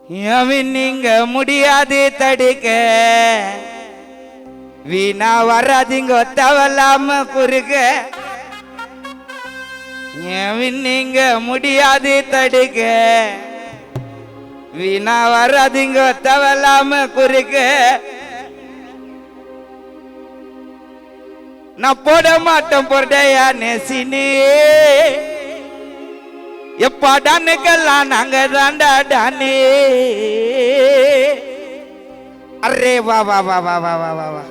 நீங்க முடியாது தடுக்க வீணா வராதிங்க தவலாம குறுக்க நீங்க முடியாது தடுக்க வீணா வராதிங்க தவலாம குறுக்க நான் போட மாட்டேன் பொருடையா நெசினே எப்பா டானுக்கெல்லாம் நாங்க தாண்டா டானே அரே வா வா வா வா வா வா வா வா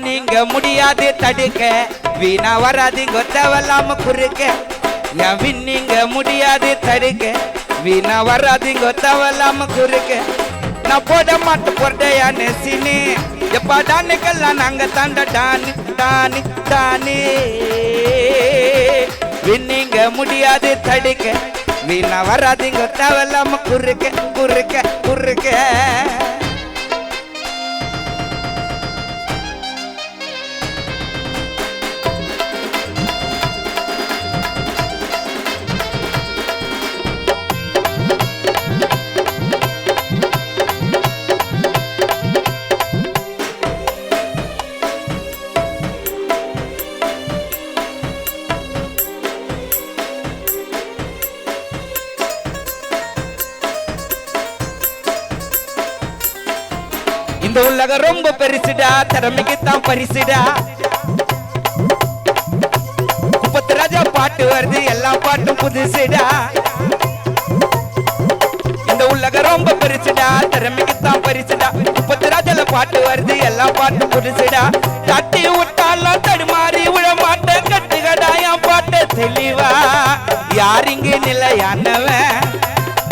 நீங்க முடியாது தடுக்க வீணா வராதிங்க தேவலாம குறுக்க நீங்க முடியாது தடுக்க வீணா வராதிங்க தேவலாம குறுக்க நான் போட மாட்டேன் பொருடையா நெசினே எப்பா டானுக்கெல்லாம் நாங்க தாண்ட டானி டானி டானி நீங்க முடியாது தடுக்க வீணா வராதிங்க தேவலாம குறுக்க குறுக்க குறுக்க இந்த உலகம் ரொம்ப பெருசுடா திறமைக்கு தான் பரிசுடா குப்பத்து ராஜா பாட்டு வருது எல்லா பாட்டும் புதுசுடா இந்த உலகம் ரொம்ப பெருசுடா திறமைக்கு தான் பரிசுடா குப்பத்து ராஜால பாட்டு வருது எல்லா பாட்டும் புதுசுடா தட்டி விட்டாலும் தடுமாறி விழ மாட்டேன் கட்டுகடா என் பாட்டு தெளிவா யாரிங்க நிலையானவன்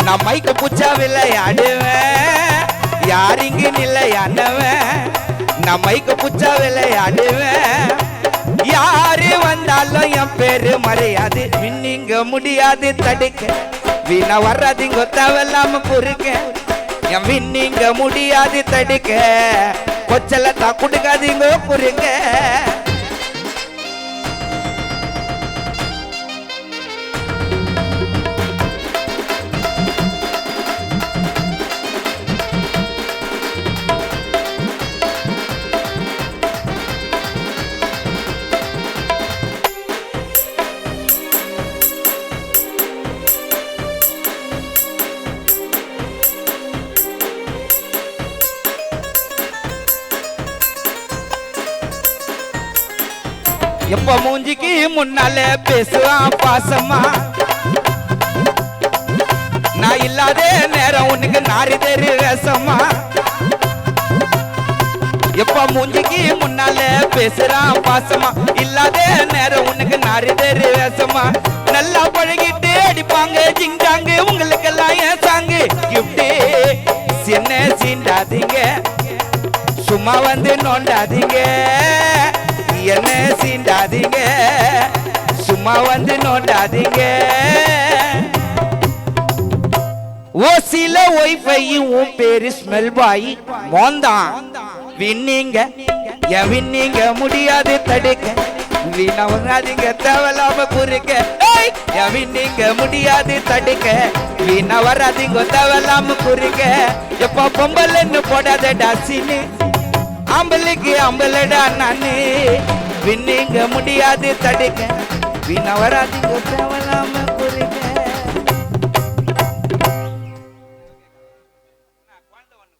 நான் மைக்கு பூச்சா விளையாடுவேன் யாரிங்க நிலையானவன் நான் மைக்கு பூச்சா விளையாடுவேன் யாரு வந்தாலும் என் பேரு மறையாது நீங்க முடியாது தடுக்க வீணா வராதிங்க தேவலாம குறுக்க என் நீங்க முடியாது தடுக்க கொச்சல தான் கொடுக்காதீங்க குறுக்க எப்ப மூஞ்சிக்கு முன்னால பேசுவான் பாசமா நான் இல்லாத நேரம் உனக்கு நாரி தெரு ரசமா எப்ப மூஞ்சிக்கு முன்னால பேசுறான் பாசமா இல்லாத நேரம் உனக்கு நாரி தெரு ரசமா நல்லா பழகிட்டு அடிப்பாங்க ஜிங்காங்க உங்களுக்கு எல்லாம் ஏன் சாங்கு கிஃப்ட் சின்ன சீண்டாதீங்க சும்மா வந்து நோண்டாதீங்க என்ன சீண்டாதீங்க சும்மா வந்து நோண்டாதீங்க ஓசில ஒய்ஃபை உன் பேரு ஸ்மெல் பாய் மோந்தான் விண்ணீங்க என் விண்ணீங்க முடியாது தடுக்க வீணா வராதிங்க தேவலாம குறுக்க என் விண்ணீங்க முடியாது தடுக்க வீணா வராதிங்க தேவலாம குறுக்க எப்ப பொம்பலன்னு போடாத டாசின்னு ஆம்பளுக்கு ஆம்பளடா நானே விண்ணீங்க முடியாது தடுக்க வீணா வராதிங்க தேவலாம